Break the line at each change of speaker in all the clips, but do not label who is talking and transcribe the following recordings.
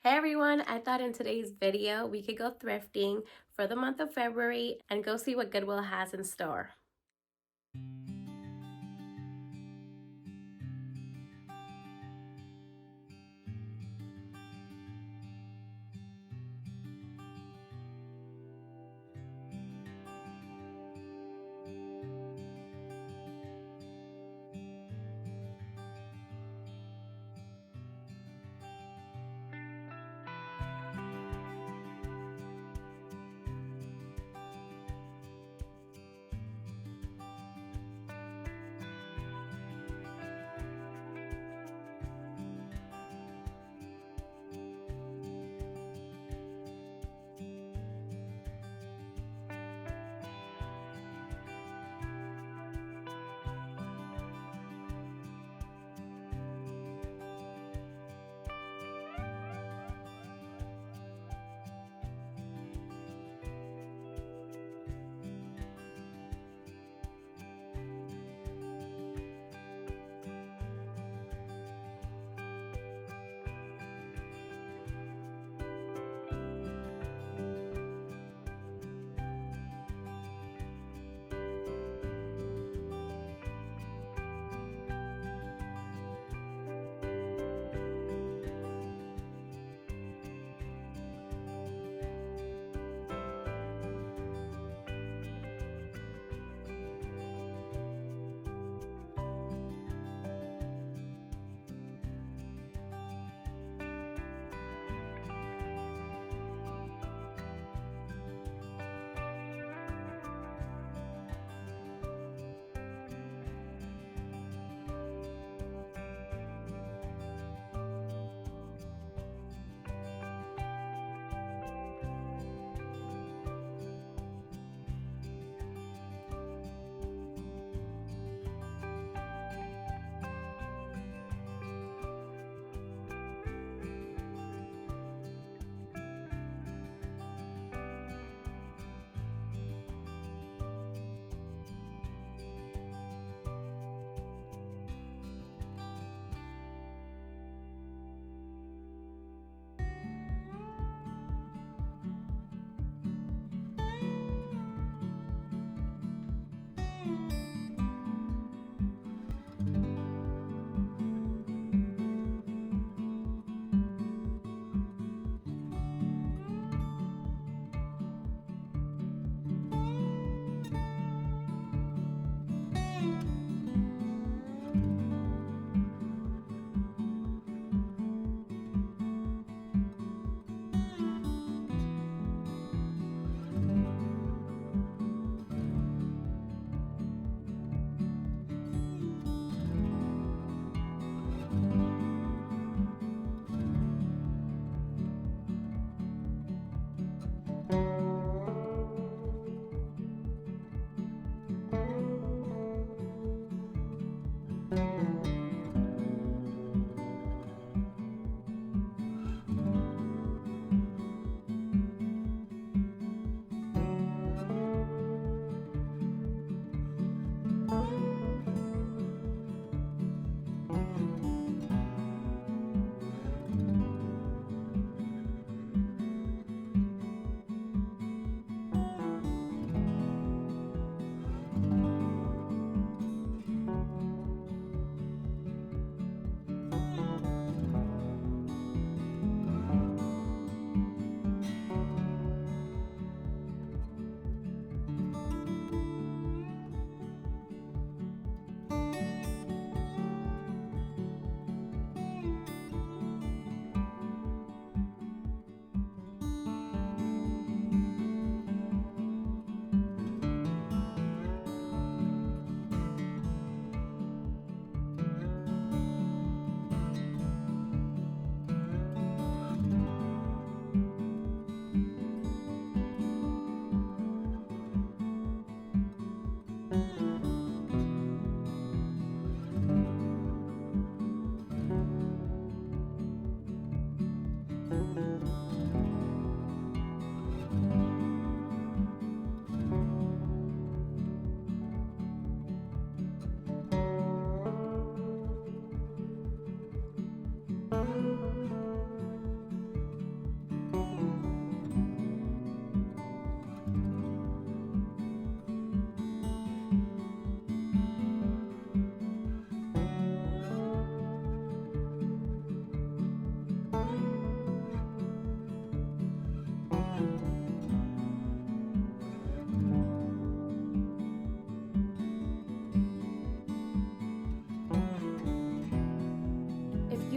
Hey everyone, I thought in today's video we could go thrifting for the month of February and go see what Goodwill has in store.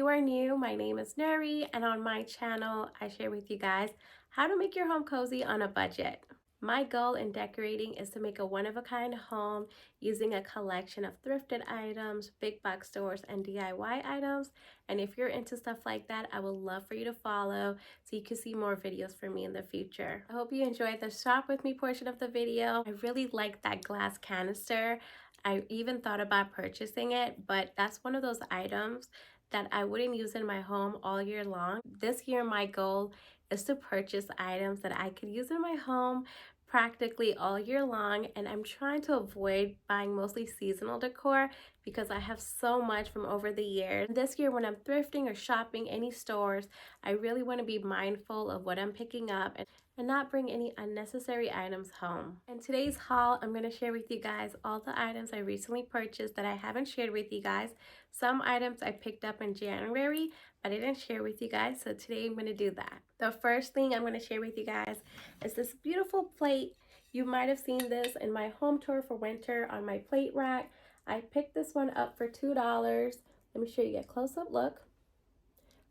are new, my name is Nuri, and on my channel, I share with you guys how to make your home cozy on a budget. My goal in decorating is to make a one-of-a-kind home using a collection of thrifted items, big box stores, and DIY items. And if you're into stuff like that, I would love for you to follow so you can see more videos from me in the future. I hope you enjoyed the shop with me portion of the video. I really like that glass canister. I even thought about purchasing it, but that's one of those items that I wouldn't use in my home all year long. This year, my goal is to purchase items that I could use in my home practically all year long, and I'm trying to avoid buying mostly seasonal decor because I have so much from over the years. This year, when I'm thrifting or shopping any stores, I really want to be mindful of what I'm picking up and not bring any unnecessary items home. In today's haul, I'm going to share with you guys all the items I recently purchased that I haven't shared with you guys. Some items I picked up in January, but I didn't share with you guys, so today I'm going to do that. The first thing I'm going to share with you guys is this beautiful plate. You might have seen this in my home tour for winter on my plate rack. I picked this one up for $2. Let me show you a close-up look.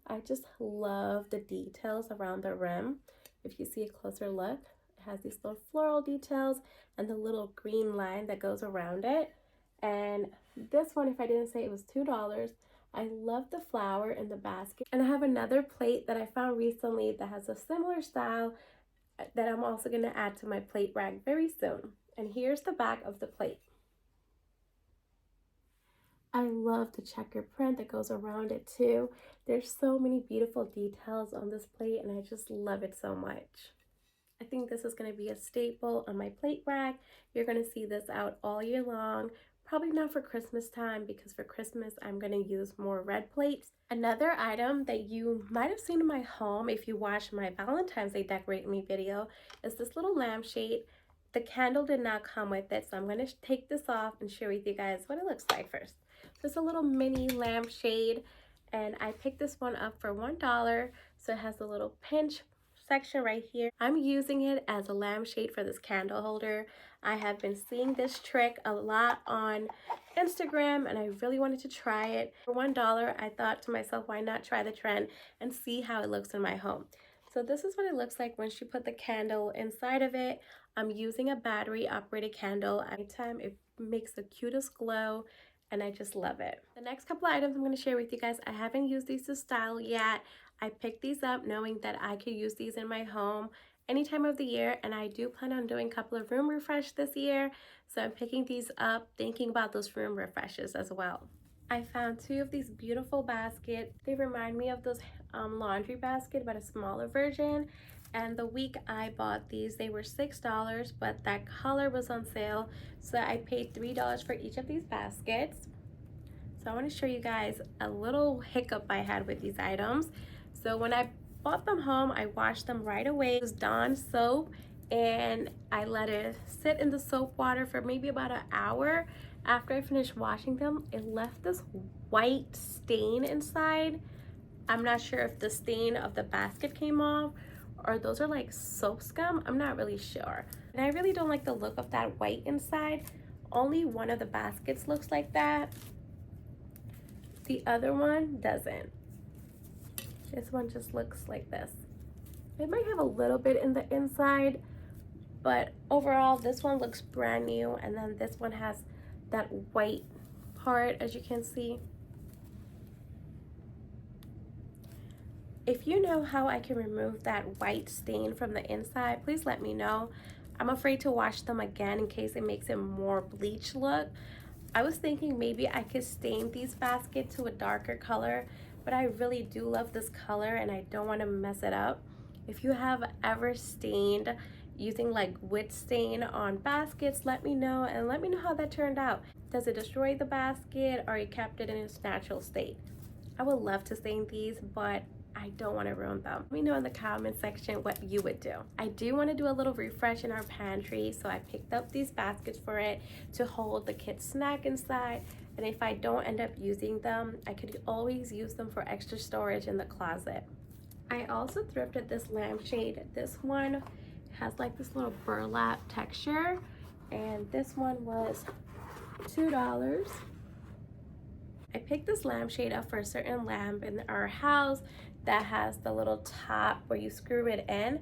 I just love the details around the rim. If you see a closer look, it has these little floral details and the little green line that goes around it. And this one, if I didn't say it was $2, I love the flower in the basket. And I have another plate that I found recently that has a similar style that I'm also going to add to my plate rack very soon. And here's the back of the plate. I love the checker print that goes around it too. There's so many beautiful details on this plate and I just love it so much. I think this is going to be a staple on my plate rack. You're going to see this out all year long. Probably not for Christmas time because for Christmas I'm going to use more red plates. Another item that you might have seen in my home if you watched my Valentine's Day Decorate Me video is this little lampshade. The candle did not come with it, so I'm going to take this off and share with you guys what it looks like first. So it's a little mini lampshade, and I picked this one up for $1. So it has a little pinch section right here. I'm using it as a lampshade for this candle holder. I have been seeing this trick a lot on Instagram and I really wanted to try it. For $1, I thought to myself, why not try the trend and see how it looks in my home. So this is what it looks like once you put the candle inside of it. I'm using a battery operated candle. Anytime it makes the cutest glow and I just love it. The next couple of items I'm going to share with you guys, I haven't used these to style yet. I picked these up knowing that I could use these in my home any time of the year, and I do plan on doing a couple of room refresh this year, so I'm picking these up thinking about those room refreshes as well. I found two of these beautiful baskets. They remind me of those laundry basket, but a smaller version. And the week I bought these, they were $6, but that color was on sale, so I paid $3 for each of these baskets. So I want to show you guys a little hiccup I had with these items. So when I bought them home, I washed them right away. It was Dawn soap, and I let it sit in the soap water for maybe about an hour. After I finished washing them, it left this white stain inside. I'm not sure if the stain of the basket came off or those are like soap scum. I'm not really sure. And I really don't like the look of that white inside. Only one of the baskets looks like that. The other one doesn't. This one just looks like this. It might have a little bit in the inside, but overall this one looks brand new, and then this one has that white part, as you can see. If you know how I can remove that white stain from the inside, please let me know. I'm afraid to wash them again in case it makes it more bleach look. I was thinking maybe I could stain these baskets to a darker color, but I really do love this color and I don't want to mess it up. If you have ever stained using like wood stain on baskets, let me know, and let me know how that turned out. Does it destroy the basket or you kept it in its natural state? I would love to stain these, but I don't want to ruin them. Let me know in the comment section what you would do. I do want to do a little refresh in our pantry, so I picked up these baskets for it to hold the kids' snack inside. And if I don't end up using them, I could always use them for extra storage in the closet. I also thrifted this lampshade. This one has like this little burlap texture, and this one was $2. I picked this lampshade up for a certain lamp in our house that has the little top where you screw it in.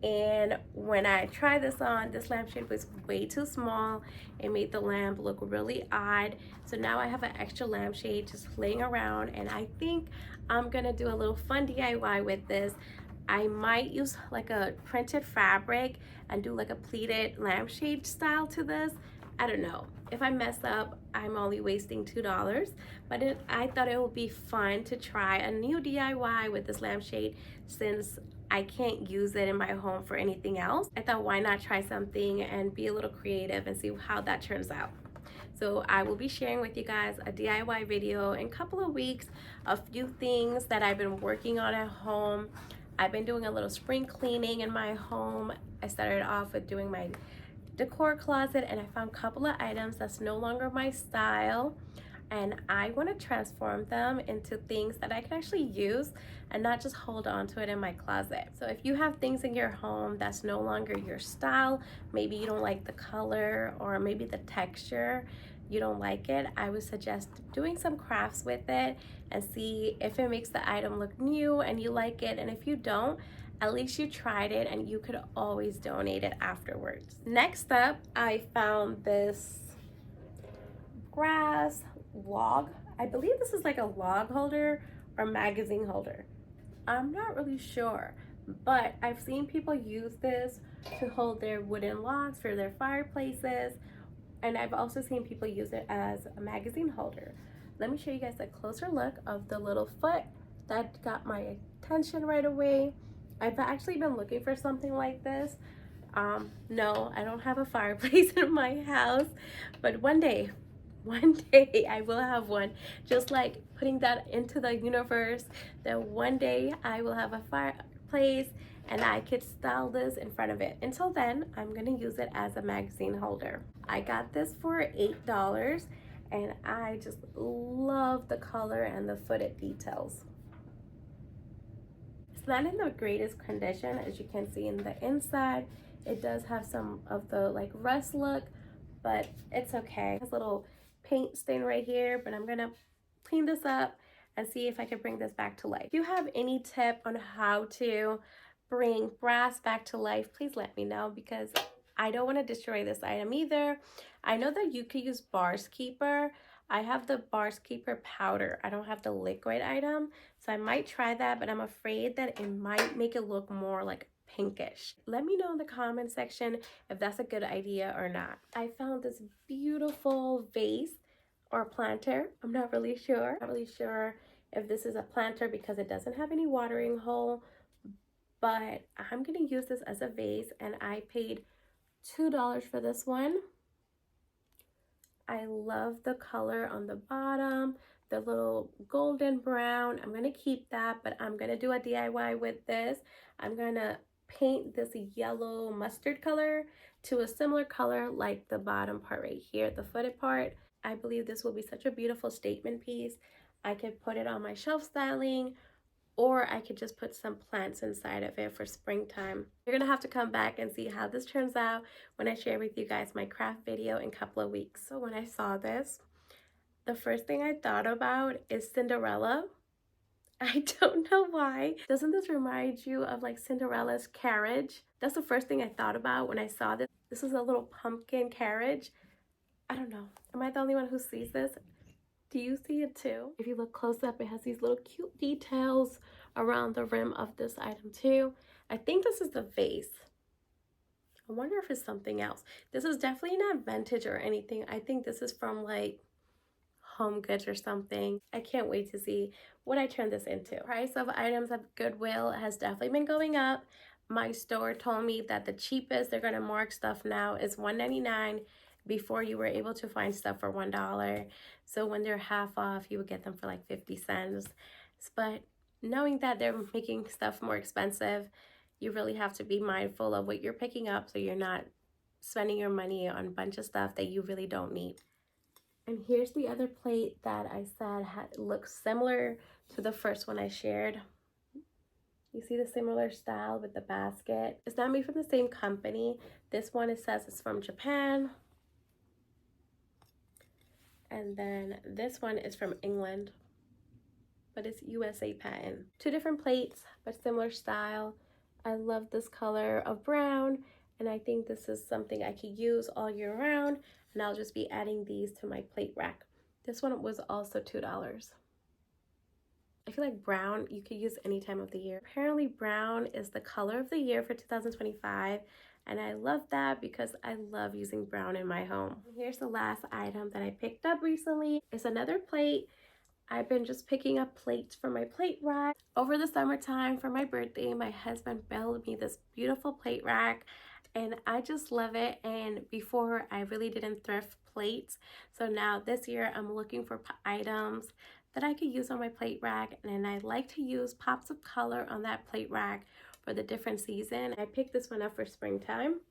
And when I tried this on, this lampshade was way too small. It made the lamp look really odd. So now I have an extra lampshade just laying around, and I think I'm gonna do a little fun DIY with this. I might use like a printed fabric and do like a pleated lampshade style to this. I don't know. If I mess up, I'm only wasting $2, but I thought it would be fun to try a new DIY with this lampshade since I can't use it in my home for anything else. I thought, why not try something and be a little creative and see how that turns out. So I will be sharing with you guys a DIY video in a couple of weeks, a few things that I've been working on at home. I've been doing a little spring cleaning in my home. I started off with doing my decor closet, and I found a couple of items that's no longer my style, and I want to transform them into things that I can actually use and not just hold on to it in my closet. So if you have things in your home that's no longer your style, maybe you don't like the color or maybe the texture, you don't like it, I would suggest doing some crafts with it and see if it makes the item look new and you like it. And if you don't, at least you tried it and you could always donate it afterwards. Next up, I found this grass log. I believe this is like a log holder or magazine holder. I'm not really sure, but I've seen people use this to hold their wooden logs for their fireplaces, and I've also seen people use it as a magazine holder. Let me show you guys a closer look of the little foot that got my attention right away. I've actually been looking for something like this. No, I don't have a fireplace in my house, but one day I will have one. Just like putting that into the universe, that one day I will have a fireplace and I could style this in front of it. Until then, I'm gonna use it as a magazine holder. I got this for $8, and I just love the color and the footed details. It's not in the greatest condition, as you can see in the inside. It does have some of the like rust look, but it's okay. It has a little paint stain right here, but I'm gonna clean this up and see if I can bring this back to life. If you have any tip on how to bring brass back to life, please let me know, because I don't want to destroy this item either. I know that you could use Bars Keeper. I have the Bars Keeper powder. I don't have the liquid item, so I might try that, but I'm afraid that it might make it look more like pinkish. Let me know in the comment section if that's a good idea or not. I found this beautiful vase or planter. I'm not really sure. Not really sure if this is a planter because it doesn't have any watering hole, but I'm gonna use this as a vase, and I paid $2 for this one. I love the color on the bottom, the little golden brown. I'm gonna keep that, but I'm gonna do a DIY with this. I'm gonna paint this yellow mustard color to a similar color like the bottom part right here, the footed part. I believe this will be such a beautiful statement piece. I could put it on my shelf styling, or I could just put some plants inside of it for springtime. You're gonna have to come back and see how this turns out when I share with you guys my craft video in a couple of weeks. So when I saw this, the first thing I thought about is Cinderella. I don't know why. Doesn't this remind you of like Cinderella's carriage? That's the first thing I thought about when I saw this. This is a little pumpkin carriage. I don't know. Am I the only one who sees this? Do you see it too? If you look close up, it has these little cute details around the rim of this item too. I think this is the vase. I wonder if it's something else. This is definitely not vintage or anything. I think this is from like Home Goods or something. I can't wait to see what I turn this into. Price of items at Goodwill has definitely been going up. My store told me that the cheapest they're gonna mark stuff now is $1.99. Before, you were able to find stuff for $1. So when they're half off, you would get them for like 50 cents. But knowing that they're making stuff more expensive, you really have to be mindful of what you're picking up so you're not spending your money on a bunch of stuff that you really don't need. And here's the other plate that I said looks similar to the first one I shared. You see the similar style with the basket. It's not made from the same company. This one, it says it's from Japan. And then this one is from England, but it's USA patent. Two different plates, but similar style. I love this color of brown, and I think this is something I could use all year round, and I'll just be adding these to my plate rack. This one was also $2. I feel like brown you could use any time of the year. Apparently brown is the color of the year for 2025, and I love that because I love using brown in my home. Here's the last item that I picked up recently. It's another plate. I've been just picking up plates for my plate rack. Over the summertime for my birthday, my husband built me this beautiful plate rack, and I just love it. And before, I really didn't thrift plates. So now this year I'm looking for items that I could use on my plate rack, and I like to use pops of color on that plate rack for the different season. I picked this one up for springtime.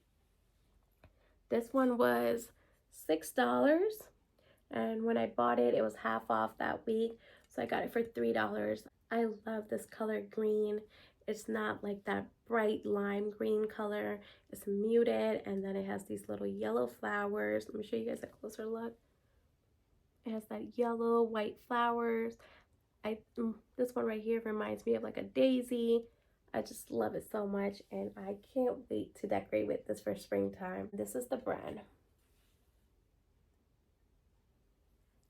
This one was $6. And when I bought it, it was half off that week, so I got it for $3. I love this color green. It's not like that bright lime green color. It's muted, and then it has these little yellow flowers. Let me show you guys a closer look. It has that yellow, white flowers. This one right here reminds me of like a daisy. I just love it so much, and I can't wait to decorate with this for springtime. This is the brand.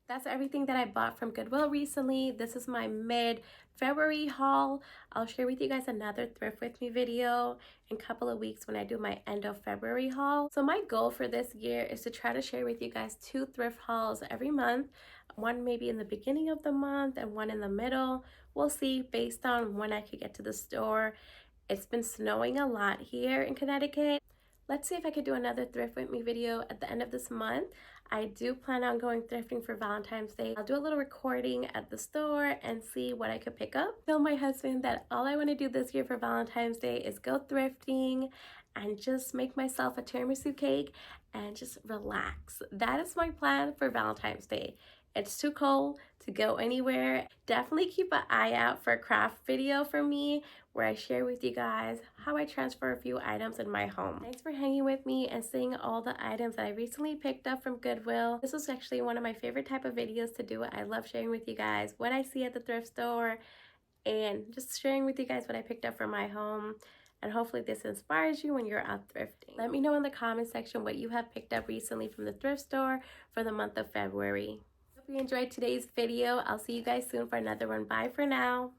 That's everything that I bought from Goodwill recently. This is my mid-February haul. I'll share with you guys another thrift with me video in a couple of weeks when I do my end of February haul. So my goal for this year is to try to share with you guys 2 thrift hauls every month. One maybe in the beginning of the month and one in the middle. We'll see based on when I could get to the store. It's been snowing a lot here in Connecticut. Let's see if I could do another thrift with me video at the end of this month. I do plan on going thrifting for Valentine's Day. I'll do a little recording at the store and see what I could pick up. Tell my husband that all I want to do this year for Valentine's Day is go thrifting and just make myself a tiramisu cake and just relax. That is my plan for Valentine's Day. It's too cold to go anywhere. Definitely keep an eye out for a craft video from me where I share with you guys how I transfer a few items in my home. Thanks for hanging with me and seeing all the items that I recently picked up from Goodwill. This was actually one of my favorite type of videos to do. I love sharing with you guys what I see at the thrift store and just sharing with you guys what I picked up for my home. And hopefully this inspires you when you're out thrifting. Let me know in the comment section what you have picked up recently from the thrift store for the month of February. Hope you enjoyed today's video. I'll see you guys soon for another one. Bye for now.